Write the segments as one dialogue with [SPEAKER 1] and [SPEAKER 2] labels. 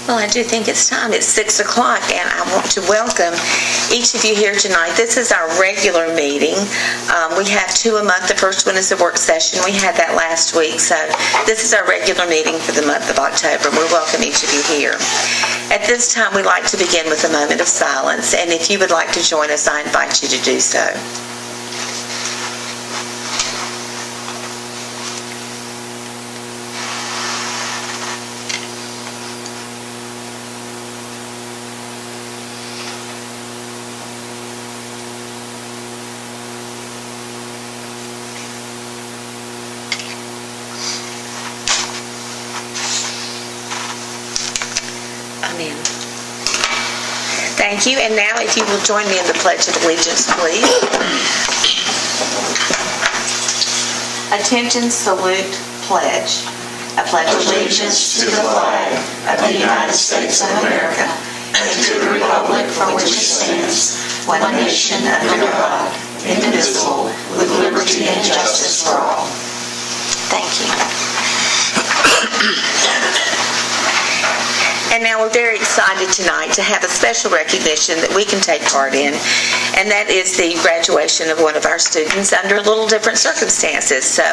[SPEAKER 1] Well, I do think it's time. It's 6 o'clock, and I want to welcome each of you here tonight. This is our regular meeting. We have 2 a month. The first one is a work session. We had that last week, so this is our regular meeting for the month of October. We welcome each of you here. At this time, we like to begin with a moment of silence, and if you would like to join us, I invite you to do so. Amen. Thank you. And now, if you will join me in the Pledge of Allegiance, please. Attention, salute, pledge. I pledge allegiance to the flag of the United States of America and to the republic for which it stands, one nation under God, indivisible, with liberty and justice for all. Thank you. And now we're very excited tonight to have a special recognition that we can take part in, and that is the graduation of one of our students under a little different circumstances. So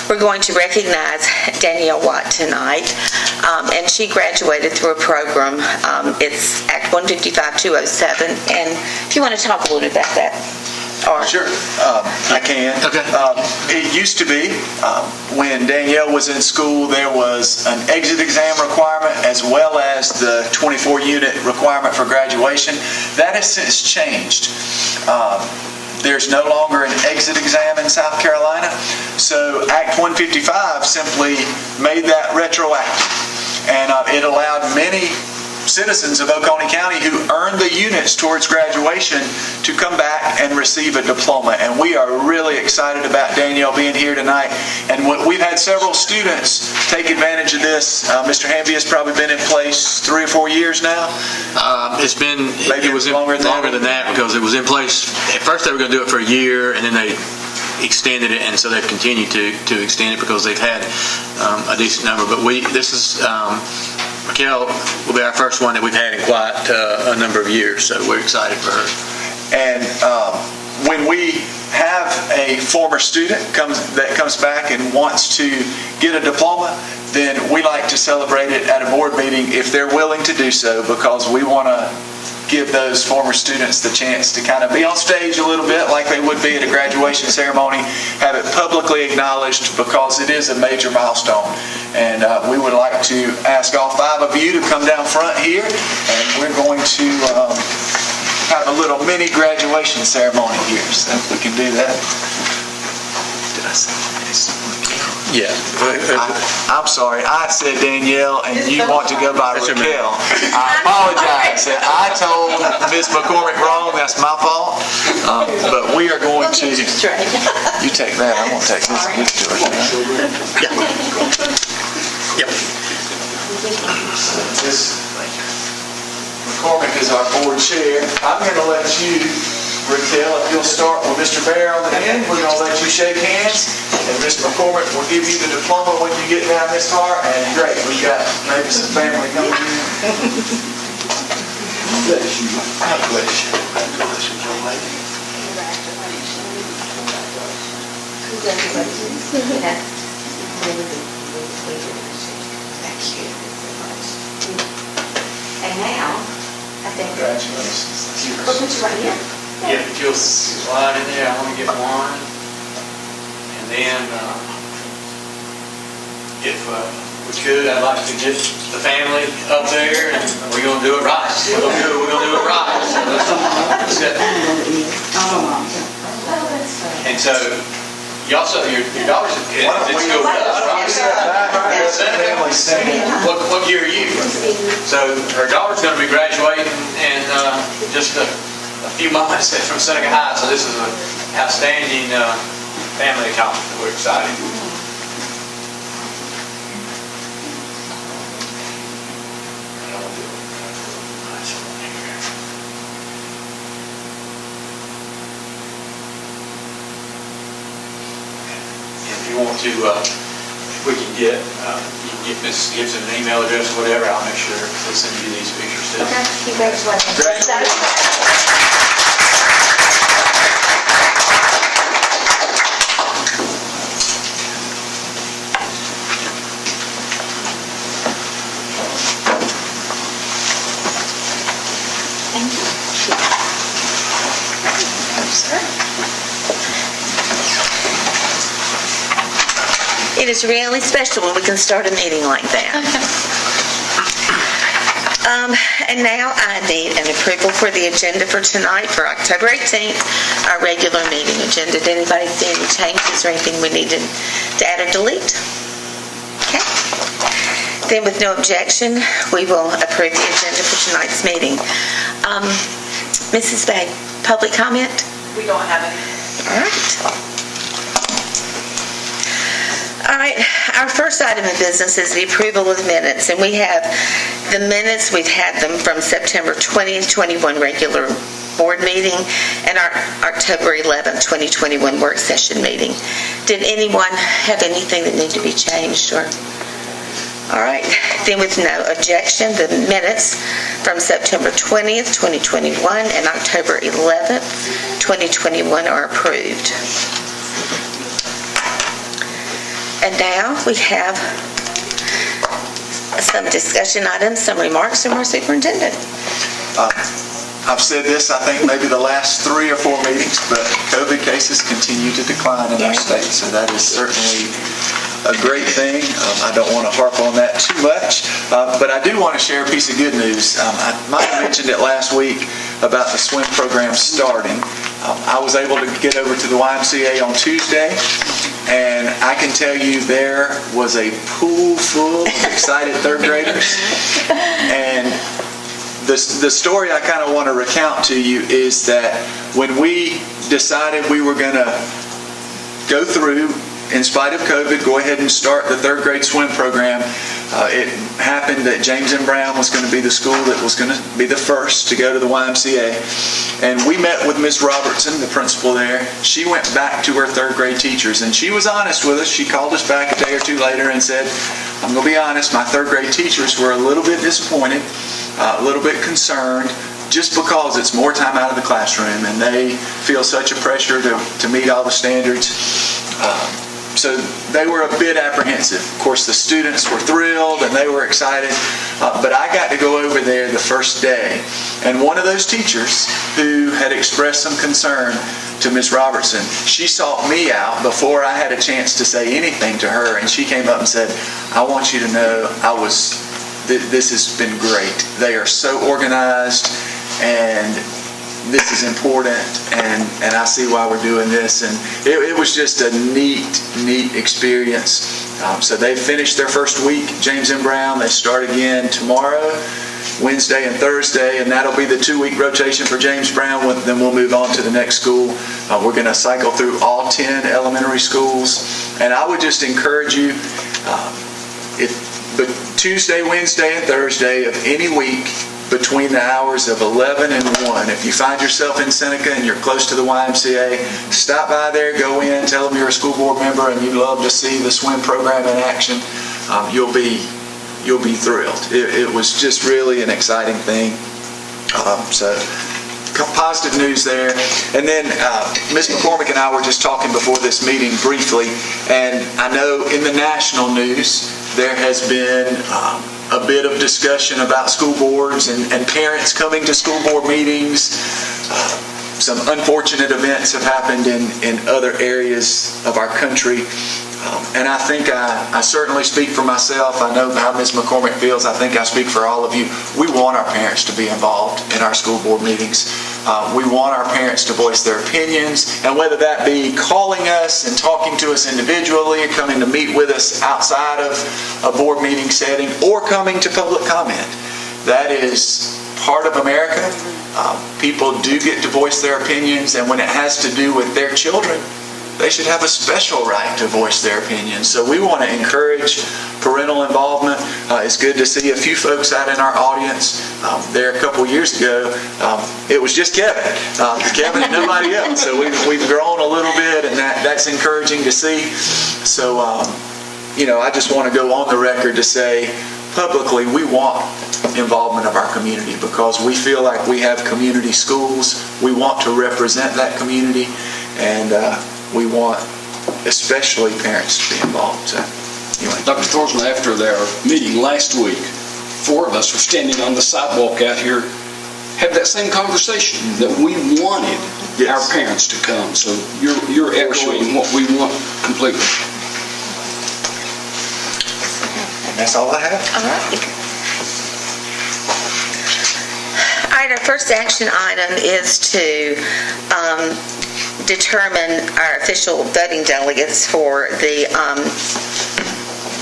[SPEAKER 1] we're going to recognize Danielle Watt tonight, and she graduated through a program. It's Act 155-207, and if you want to talk a little bit about that. Or,
[SPEAKER 2] sure, I can.
[SPEAKER 3] Okay.
[SPEAKER 2] It used to be, when Danielle was in school, there was an exit exam requirement as well as the 24-unit requirement for graduation. That has since changed. There's no longer an exit exam in South Carolina, so Act 155 simply made that retroactive, and it allowed many citizens of Oconee County who earned the units towards graduation to come back and receive a diploma. And we are really excited about Danielle being here tonight. And we've had several students take advantage of this. Mr. Hamby has probably been in place 3 or 4 years now.
[SPEAKER 3] It was longer than that because it was in place. At first they were going to do it for a year, and then they extended it, and so they've continued to extend it because they've had a decent number. But Raquel will be our first one that we've had in quite a number of years, so we're excited for her.
[SPEAKER 2] And when we have a former student that comes back and wants to get a diploma, then we like to celebrate it at a board meeting if they're willing to do so, because we want to give those former students the chance to kind of be on stage a little bit like they would be at a graduation ceremony, have it publicly acknowledged, because it is a major milestone. And we would like to ask all 5 of you to come down front here, and we're going to have a little mini graduation ceremony here, so if we can do that. Did I say this?
[SPEAKER 3] Yeah.
[SPEAKER 2] I'm sorry. I said Danielle, and you want to go by Raquel. I apologize. I told Ms. McCormick wrong. That's my fault. But we are going to... You take that. I'm going to take this.
[SPEAKER 3] Yeah. Yep.
[SPEAKER 2] This McCormick is our board chair. I'm going to let you, Raquel, if you'll start with Mr. Bear on the end, we're going to let you shake hands. And Mr. McCormick will give you the diploma when you get down this far. And great, we've got maybe some family coming in. Bless you. God bless you. Congratulations, young lady.
[SPEAKER 1] Thank you. And now, I think...
[SPEAKER 2] Congratulations.
[SPEAKER 1] We'll put you right here.
[SPEAKER 4] Yeah, if you'll slide in there, I want to get one. And then, if we could, I'd like to get the family up there, and we're going to do it right. We're going to do it right. And so, you also, your daughters did school with us, right? What year are you? So, her daughter's going to be graduating in just a few months from Seneca High, so this is an outstanding family accomplishment. We're excited. If you want to we can get, you can give Mrs. Gibson an email address or whatever, I'll make sure to send you these pictures too.
[SPEAKER 1] Okay, congratulations. Thank you. It is really special when we can start a meeting like that. And now I need an approval for the agenda for tonight, for October 18th, our regular meeting agenda. Did anybody see any changes or anything we needed to add or delete? Okay. Then with no objection, we will approve the agenda for tonight's meeting. Mrs. Bay, public comment?
[SPEAKER 5] We don't have any.
[SPEAKER 1] All right. All right, our first item of business is the approval of minutes, and we have the minutes, we've had them from September 20th, 21 regular board meeting and our October 11th, 2021 work session meeting. Did anyone have anything that needed to be changed? Or? All right, then with no objection, the minutes from September 20th, 2021 and October 11th, 2021 are approved. And now we have some discussion items, some remarks from our superintendent.
[SPEAKER 2] I've said this, I think, maybe the last 3 or 4 meetings, but COVID cases continue to decline in our state, so that is certainly a great thing. I don't want to harp on that too much, but I do want to share a piece of good news. I might have mentioned it last week about the swim program starting. I was able to get over to the YMCA on Tuesday, and I can tell you there was a pool full of excited third graders. And the story I kind of want to recount to you is that when we decided we were going to go through, in spite of COVID, go ahead and start the third grade swim program, it happened that James M. Brown was going to be the school that was going to be the first to go to the YMCA. And we met with Ms. Robertson, the principal there. She went back to her third grade teachers, and she was honest with us. She called us back a day or two later and said, I'm going to be honest, my third grade teachers were a little bit disappointed, a little bit concerned, just because it's more time out of the classroom, and they feel such a pressure to meet all the standards. So they were a bit apprehensive. Of course, the students were thrilled and they were excited, but I got to go over there the first day. And one of those teachers who had expressed some concern to Ms. Robertson, she sought me out before I had a chance to say anything to her, and she came up and said, I want you to know this has been great. They are so organized, and this is important, and I see why we're doing this. And it was just a neat experience. So they finished their first week, James M. Brown. They start again tomorrow, Wednesday and Thursday, and that'll be the 2-week rotation for James Brown. Then we'll move on to the next school. We're going to cycle through all 10 elementary schools. And I would just encourage you, but Tuesday, Wednesday, and Thursday of any week, between the hours of 11 and 1. If you find yourself in Seneca and you're close to the YMCA, stop by there, go in, tell them you're a school board member and you'd love to see the swim program in action. You'll be thrilled. It was just really an exciting thing. So positive news there. And then Ms. McCormick and I were just talking before this meeting briefly, and I know in the national news there has been a bit of discussion about school boards and parents coming to school board meetings. Some unfortunate events have happened in other areas of our country. And I think I certainly speak for myself. I know how Ms. McCormick feels. I think I speak for all of you. We want our parents to be involved in our school board meetings. We want our parents to voice their opinions, and whether that be calling us and talking to us individually, coming to meet with us outside of a board meeting setting, or coming to public comment. That is part of America. People do get to voice their opinions, and when it has to do with their children, they should have a special right to voice their opinions. So we want to encourage parental involvement. It's good to see a few folks out in our audience. There a couple years ago, it was just Kevin. Kevin and nobody else. So we've grown a little bit, and that's encouraging to see. So I just want to go on the record to say publicly, we want involvement of our community because we feel like we have community schools. We want to represent that community, and we want especially parents to be involved. So, anyway.
[SPEAKER 5] Dr. Thorsman, after their meeting last week, 4 of us were standing on the sidewalk out here, had that same conversation that we wanted our parents to come. So you're echoing what we want completely.
[SPEAKER 2] And that's all I have.
[SPEAKER 1] All right. All right, our first action item is to determine our official voting delegates for the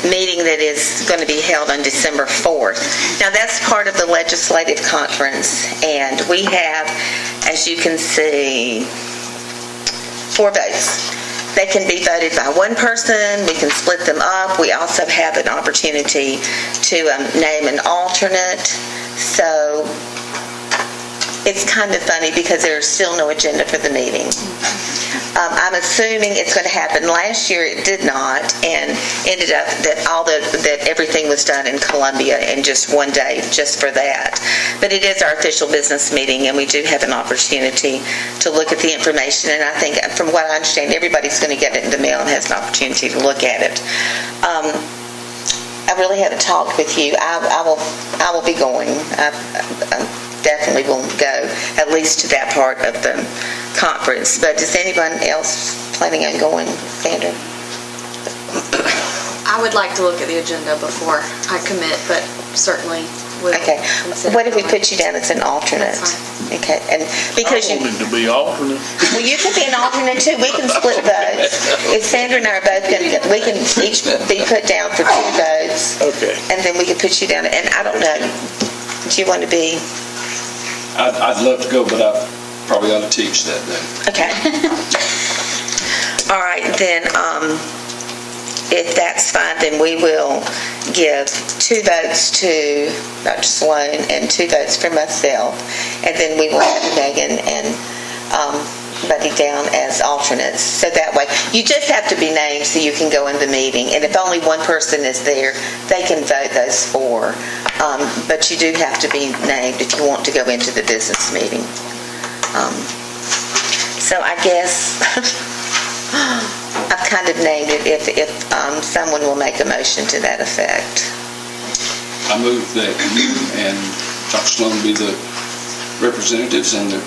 [SPEAKER 1] meeting that is going to be held on December 4th. Now, that's part of the legislative conference, and we have, as you can see, 4 votes. They can be voted by one person. We can split them up. We also have an opportunity to name an alternate. So it's kind of funny because there's still no agenda for the meeting. I'm assuming it's going to happen. Last year it did not, and ended up that everything was done in Columbia in just one day, just for that. But it is our official business meeting, and we do have an opportunity to look at the information. And I think, from what I understand, everybody's going to get it in the mail and has an opportunity to look at it. I really haven't talked with you. I will be going. I definitely will go at least to that part of the conference. But is anyone else planning on going, Sandra?
[SPEAKER 6] I would like to look at the agenda before I commit, but certainly will.
[SPEAKER 1] Okay. What if we put you down as an alternate?
[SPEAKER 6] That's fine.
[SPEAKER 1] Okay. And because
[SPEAKER 7] I wanted to be alternate.
[SPEAKER 1] well, you can be an alternate too. We can split votes. If Sandra and I are both going to, we can each be put down for 2 votes.
[SPEAKER 7] Okay.
[SPEAKER 1] And then we can put you down. And I don't know. Do you want to be?
[SPEAKER 5] I'd love to go, but I probably ought to teach that day.
[SPEAKER 1] Okay. All right, then, if that's fine, then we will give 2 votes to Dr. Sloan and 2 votes for myself, and then we will have Megan and Buddy down as alternates. So that way, you just have to be named so you can go in the meeting, and if only one person is there, they can vote those 4. But you do have to be named if you want to go into the business meeting. So I guess I've kind of named it if someone will make a motion to that effect.
[SPEAKER 5] I move that you and Dr. Sloan be the representatives and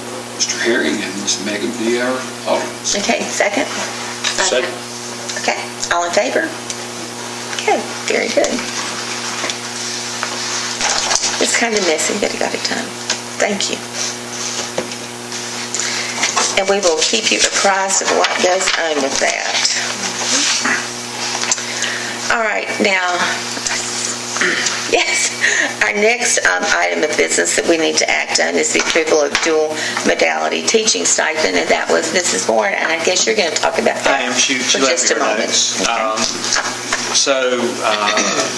[SPEAKER 5] Mr. Herring and Ms. Megan be our alternates.
[SPEAKER 1] Okay, second?
[SPEAKER 7] Second.
[SPEAKER 1] Okay, all in favor? Okay, very good. It's kind of messy, but it got it done. Thank you. And we will keep you apprised of what goes on with that. All right, now, yes, our next item of business that we need to act on is the approval of dual modality teaching stipend, and that was Mrs. Moore, and I guess you're going to talk about that
[SPEAKER 3] I am. She
[SPEAKER 1] for
[SPEAKER 3] left
[SPEAKER 1] just
[SPEAKER 3] me
[SPEAKER 1] a
[SPEAKER 3] her
[SPEAKER 1] moment.
[SPEAKER 3] notes.
[SPEAKER 1] Okay.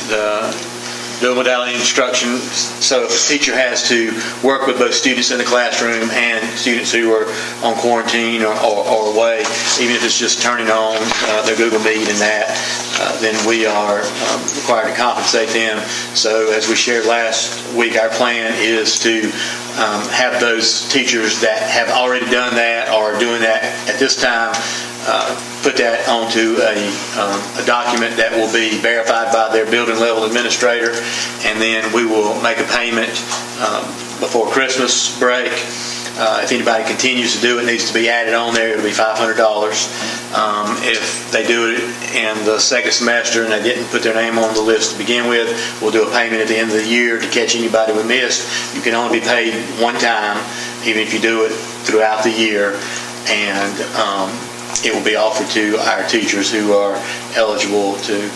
[SPEAKER 3] The dual modality instruction, so if a teacher has to work with both students in the classroom and students who are on quarantine or away, even if it's just turning on their Google Meet and that, then we are required to compensate them. So as we shared last week, our plan is to have those teachers that have already done that or are doing that at this time put that onto a document that will be verified by their building level administrator, and then we will make a payment before Christmas break. If anybody continues to do it, needs to be added on there. It'll be $500. If they do it in the second semester and they didn't put their name on the list to begin with, we'll do a payment at the end of the year to catch anybody we missed. You can only be paid one time, even if you do it throughout the year, and it will be offered to our teachers who are eligible to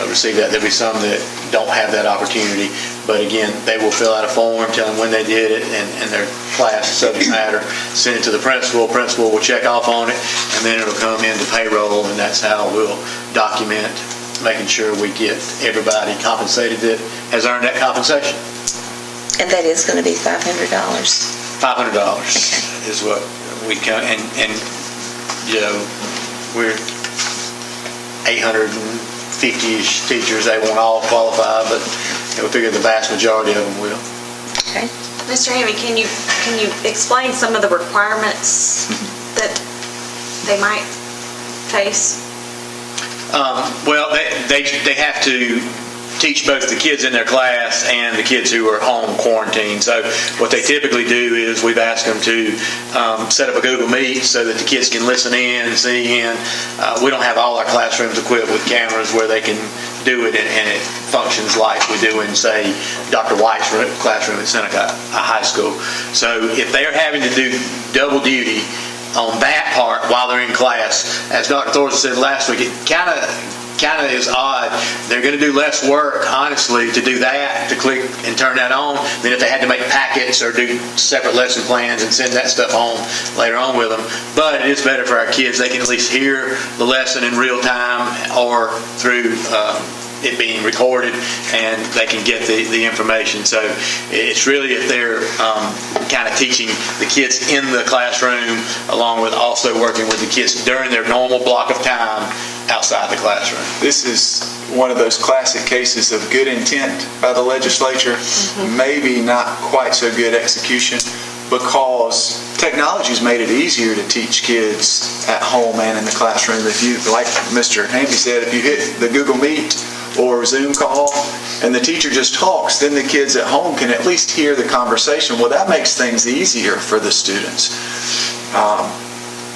[SPEAKER 3] receive that. There'll be some that don't have that opportunity, but again, they will fill out a form telling when they did it and their class subject matter, send it to the principal. Principal will check off on it, and then it'll come into payroll, and that's how we'll document making sure we get everybody compensated that has earned that compensation.
[SPEAKER 1] And that is going to be $500.
[SPEAKER 3] $500 is what we count, and you know, we're $840 50-ish teachers, they won't all qualify, but we figure the vast majority of them will.
[SPEAKER 1] Okay.
[SPEAKER 6] Mr. Hammy, can you explain some of the requirements that they might face?
[SPEAKER 3] Well, they have to teach both the kids in their class and the kids who are home quarantined. So what they typically do is we've asked them to set up a Google Meet so that the kids can listen in and see in. We don't have all our classrooms equipped with cameras where they can do it and it functions like we do in, say, Dr. White's classroom at Seneca High School. So if they're having to do double duty on that part while they're in class, as Dr. Thorson said last week, it kind of is odd. They're going to do less work, honestly, to do that, to click and turn that on, than if they had to make packets or do separate lesson plans and send that stuff home later on with them. But it is better for our kids. They can at least hear the lesson in real time or through it being recorded, and they can get the information. So it's really if they're kind of teaching the kids in the classroom along with also working with the kids during their normal block of time outside the classroom.
[SPEAKER 2] This is one of those classic cases of good intent by the legislature, maybe not quite so good execution, because technology's made it easier to teach kids at home and in the classroom. If you, like Mr. Hamby said, if you hit the Google Meet or Zoom call and the teacher just talks, then the kids at home can at least hear the conversation. Well, that makes things easier for the students.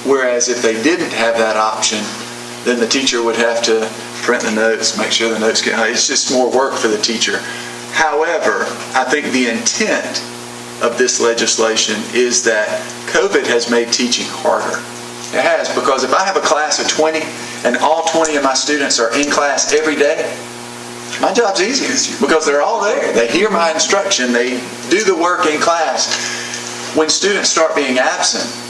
[SPEAKER 2] Whereas if they didn't have that option, then the teacher would have to print the notes, make sure the notes get, it's just more work for the teacher. However, I think the intent of this legislation is that COVID has made teaching harder. It has, because if I have a class of 20 and all 20 of my students are in class every day, my job's easier because they're all there. They hear my instruction. They do the work in class. When students start being absent,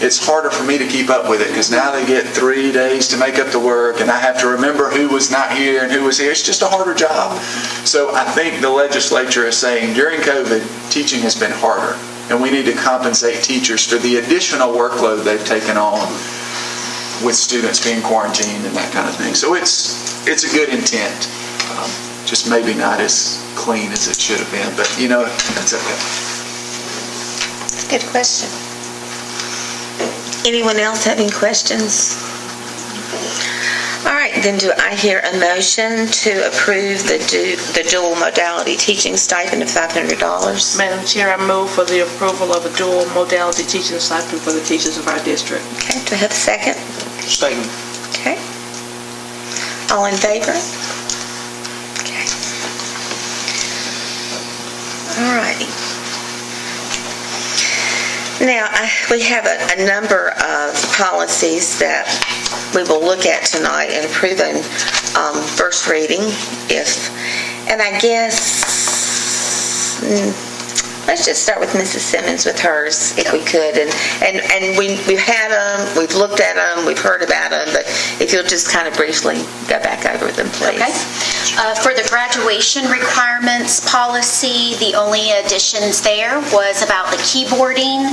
[SPEAKER 2] it's harder for me to keep up with it because now they get 3 days to make up the work and I have to remember who was not here and who was here. It's just a harder job. So I think the legislature is saying during COVID, teaching has been harder and we need to compensate teachers for the additional workload they've taken on with students being quarantined and that kind of thing. So it's a good intent, just maybe not as clean as it should have been, but that's okay.
[SPEAKER 1] Good question. Anyone else having questions? All right, then do I hear a motion to approve the dual modality teaching stipend of $500?
[SPEAKER 8] Madam Chair, I move for the approval of a dual modality teaching stipend for the teachers of our district.
[SPEAKER 1] Okay, do I have a second?
[SPEAKER 7] Second.
[SPEAKER 1] Okay. All in favor? Okay. All righty. Now, we have a number of policies that we will look at tonight and approve in first reading. And I guess, let's just start with Mrs. Simmons with hers, if we could. And we've had them, we've looked at them, we've heard about them, but if you'll just kind of briefly go back over them, please.
[SPEAKER 9] Okay. For the graduation requirements policy, the only additions there was about the keyboarding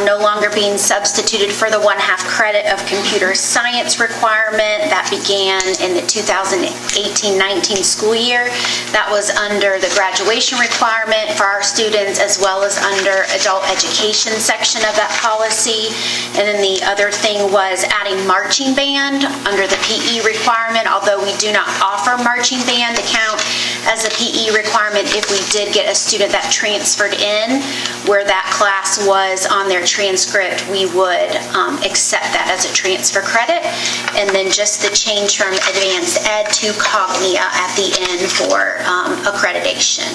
[SPEAKER 9] no longer being substituted for the 1/2 credit of computer science requirement that began in the 2018-19 school year. That was under the graduation requirement for our students as well as under adult education section of that policy. And then the other thing was adding marching band under the PE requirement, although we do not offer marching band to count as a PE requirement. If we did get a student that transferred in where that class was on their transcript, we would accept that as a transfer credit. And then just the change from advanced ed to Cognia at the end for accreditation.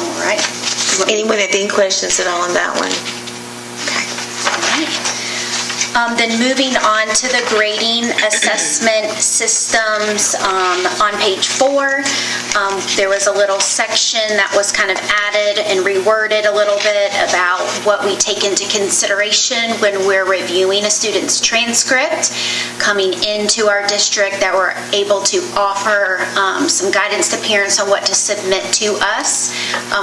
[SPEAKER 9] All right.
[SPEAKER 1] Anyone have any questions at all on that one? Okay.
[SPEAKER 9] All right. Then moving on to the grading assessment systems, on page 4, there was a little section that was kind of added and reworded a little bit about what we take into consideration when we're reviewing a student's transcript coming into our district, that we're able to offer some guidance to parents on what to submit to us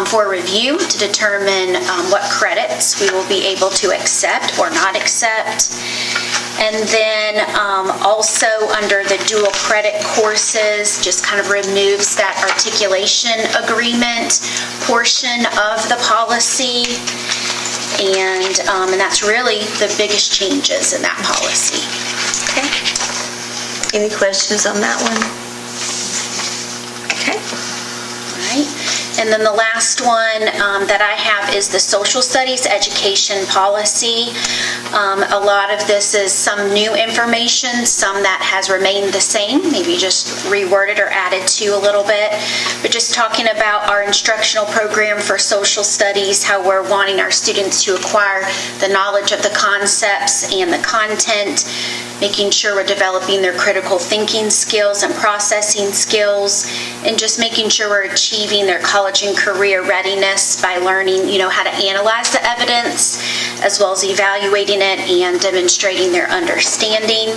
[SPEAKER 9] for review to determine what credits we will be able to accept or not accept. And then also under the dual credit courses, just kind of removes that articulation agreement portion of the policy. And that's really the biggest changes in that policy.
[SPEAKER 1] Okay. Any questions on that one? Okay.
[SPEAKER 9] All right. And then the last one that I have is the social studies education policy. A lot of this is some new information, some that has remained the same, maybe just reworded or added to a little bit. But just talking about our instructional program for social studies, how we're wanting our students to acquire the knowledge of the concepts and the content, making sure we're developing their critical thinking skills and processing skills, and just making sure we're achieving their college and career readiness by learning, how to analyze the evidence, as well as evaluating it and demonstrating their understanding.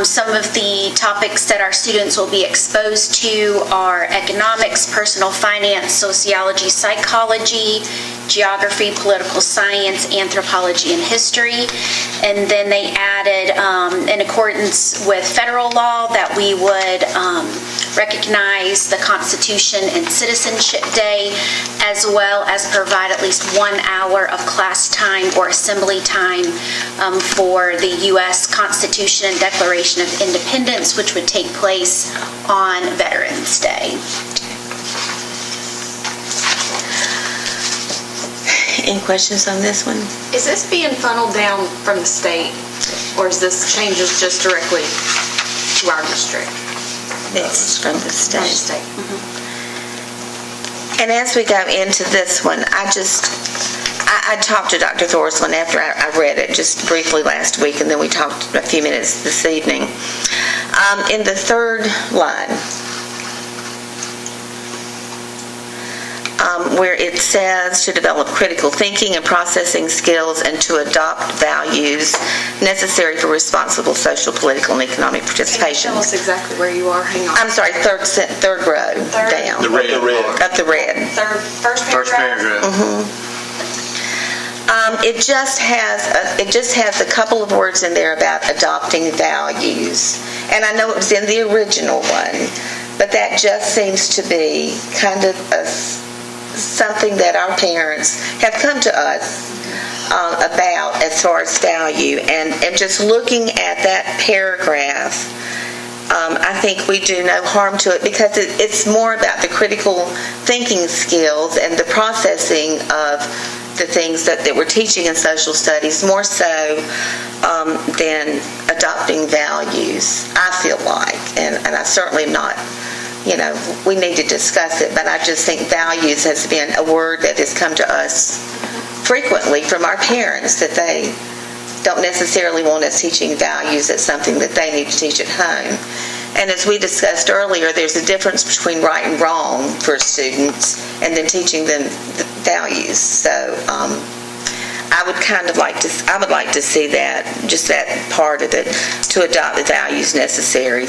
[SPEAKER 9] Some of the topics that our students will be exposed to are economics, personal finance, sociology, psychology, geography, political science, anthropology, and history. And then they added, in accordance with federal law, that we would recognize the Constitution and Citizenship Day, as well as provide at least 1 hour of class time or assembly time for the U.S. Constitution and Declaration of Independence, which would take place on Veterans Day.
[SPEAKER 1] Any questions on this one?
[SPEAKER 6] Is this being funneled down from the state, or is this changes just directly to our district?
[SPEAKER 1] It's from the
[SPEAKER 6] From the
[SPEAKER 1] state.
[SPEAKER 6] state.
[SPEAKER 1] And as we go into this one, I talked to Dr. Thorsland after I read it just briefly last week, and then we talked a few minutes this evening. In the third line, where it says to develop critical thinking and processing skills and to adopt values necessary for responsible social, political, and economic participation.
[SPEAKER 6] Tell us exactly where you are. Hang on.
[SPEAKER 1] I'm sorry, third row down.
[SPEAKER 3] The red.
[SPEAKER 1] Up the red.
[SPEAKER 6] First paragraph.
[SPEAKER 1] It just has a couple of words in there about adopting values. And I know it was in the original one, but that just seems to be kind of something that our parents have come to us about as far as value. And just looking at that paragraph, I think we do no harm to it, because it's more about the critical thinking skills and the processing of the things that we're teaching in social studies, more so than adopting values, I feel like. And I certainly am not, we need to discuss it, but I just think values has been a word that has come to us frequently from our parents, that they don't necessarily want us teaching values. It's something that they need to teach at home. And as we discussed earlier, there's a difference between right and wrong for students and then teaching them the values. So I would like to see that, just that part of it, to adopt the values necessary,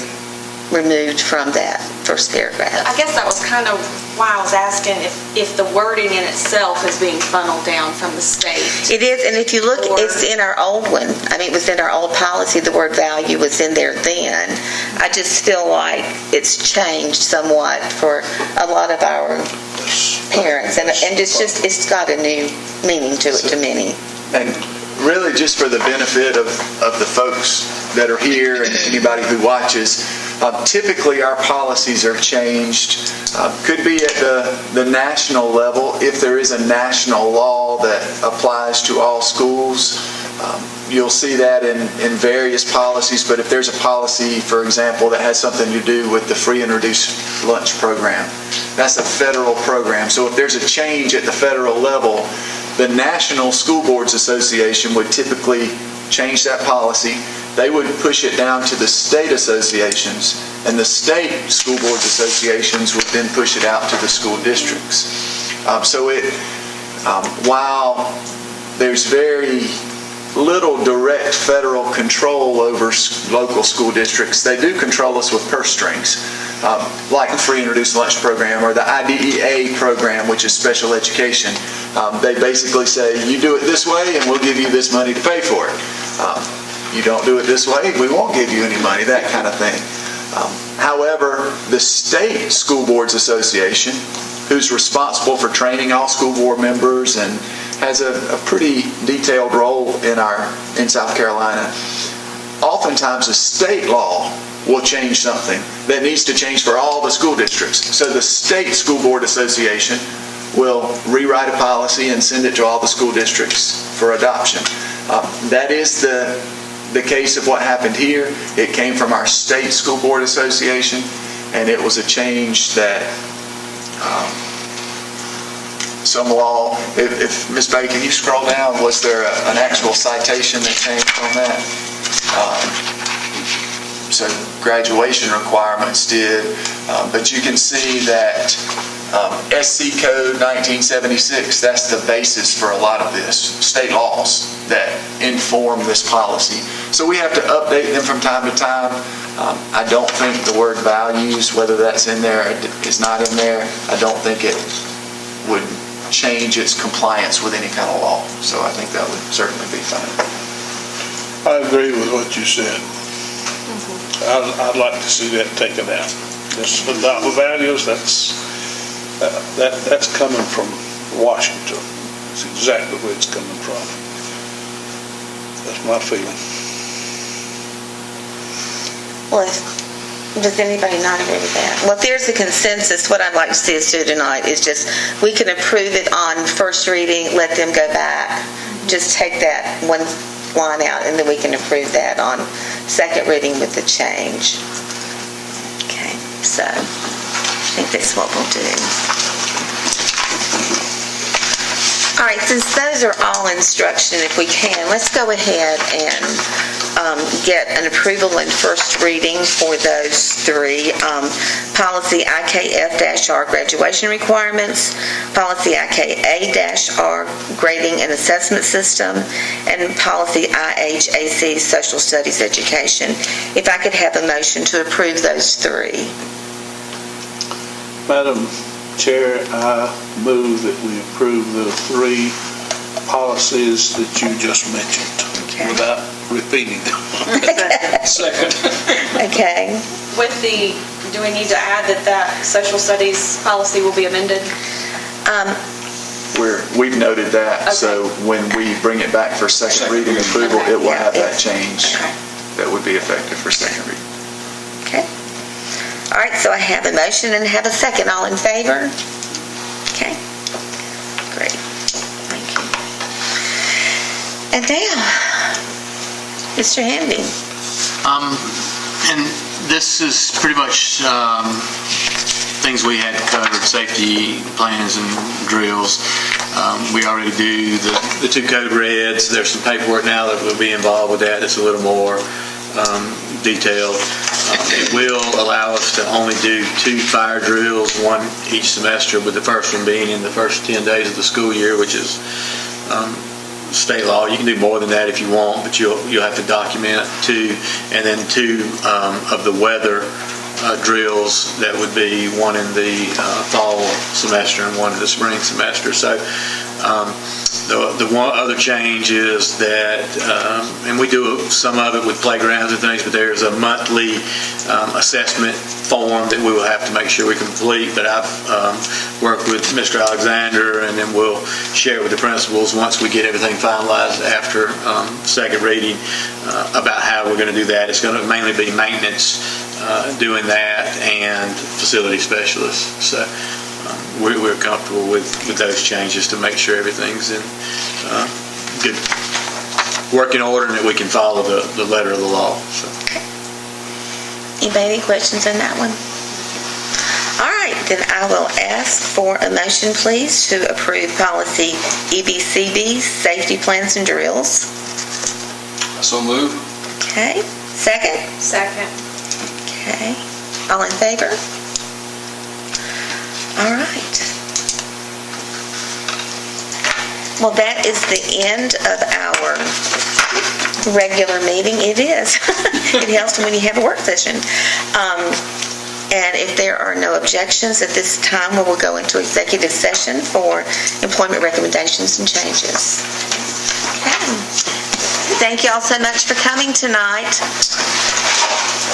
[SPEAKER 1] removed from that first paragraph.
[SPEAKER 6] I guess that was kind of why I was asking if the wording in itself is being funneled down from the state.
[SPEAKER 1] It is, and if you look, it's in our old one. It was in our old policy. The word value was in there then. I just feel like it's changed somewhat for a lot of our parents, and it's got a new meaning to it to many.
[SPEAKER 2] And really, just for the benefit of the folks that are here and anybody who watches, typically our policies are changed. Could be at the national level, if there is a national law that applies to all schools. You'll see that in various policies, but if there's a policy, for example, that has something to do with the free and reduced lunch program, that's a federal program. So if there's a change at the federal level, the National School Boards Association would typically change that policy. They would push it down to the state associations, and the state school boards associations would then push it out to the school districts. While there's very little direct federal control over local school districts, they do control us with purse strings, like the free and reduced lunch program or the IDEA program, which is special education. They basically say, you do it this way and we'll give you this money to pay for it. you don't do it this way, we won't give you any money, that kind of thing. However, the State School Boards Association, who's responsible for training all school board members and has a pretty detailed role in South Carolina, oftentimes a state law will change something that needs to change for all the school districts. So the State School Board Association will rewrite a policy and send it to all the school districts for adoption. That is the case of what happened here. It came from our State School Board Association, and it was a change that some law, if Ms. Bay, can you scroll down? Was there an actual citation that changed on that? So graduation requirements did, but you can see that SC Code 1976, that's the basis for a lot of this, state laws that inform this policy. So we have to update them from time to time. I don't think the word values, whether that's in there or is not in there, I don't think it would change its compliance with any kind of law. So I think that would certainly be fine.
[SPEAKER 7] I agree with what you said. I'd like to see that taken out. This about the values, that's coming from Washington. That's exactly where it's coming from. That's my feeling.
[SPEAKER 1] Well, does anybody not agree with that? Well, if there's a consensus, what I'd like to see us do tonight is just, we can approve it on first reading, let them go back, just take that one line out, and then we can approve that on second reading with the change. Okay, so I think that's what we'll do. All right, since those are all instruction, if we can, let's go ahead and get an approval in first reading for those three. Policy IKF-R, graduation requirements, policy IKA-R, grading and assessment system, and policy IHAC, social studies education. If I could have a motion to approve those three.
[SPEAKER 7] Madam Chair, I move that we approve the three policies that you just mentioned without repeating them.
[SPEAKER 5] Second.
[SPEAKER 1] Okay.
[SPEAKER 6] With do we need to add that social studies policy will be amended?
[SPEAKER 2] We've noted that,
[SPEAKER 6] Okay.
[SPEAKER 2] so when we bring it back for second reading approval, it will have that change that would be effective for second reading.
[SPEAKER 1] Okay. All right, so I have a motion and have a second. All in favor? Okay. Great. Thank you. And now, Mr. Hamby.
[SPEAKER 3] And this is pretty much things we had covered, safety plans and drills. We already do the two code reds. There's some paperwork now that will be involved with that. It's a little more detailed. It will allow us to only do 2 fire drills, one each semester, with the first one being in the first 10 days of the school year, which is state law. You can do more than that if you want, but you'll have to document 2, and then 2 of the weather drills. That would be one in the fall semester and one in the spring semester. So the one other change is that, and we do some of it with playgrounds and things, but there's a monthly assessment form that we will have to make sure we complete. But I've worked with Mr. Alexander, and then we'll share it with the principals once we get everything finalized after second reading about how we're going to do that. It's going to mainly be maintenance doing that and facility specialists. So we're comfortable with those changes to make sure everything's in good working order and that we can follow the letter of the law. So.
[SPEAKER 1] Anybody any questions on that one? All right, then I will ask for a motion, please, to approve policy EBCB, safety plans and drills.
[SPEAKER 5] So move.
[SPEAKER 1] Okay, second?
[SPEAKER 6] Second.
[SPEAKER 1] Okay, all in favor? All right. Well, that is the end of our regular meeting. It is. It helps when you have a work session. And if there are no objections at this time, we will go into executive session for employment recommendations and changes. Okay. Thank you all so much for coming tonight.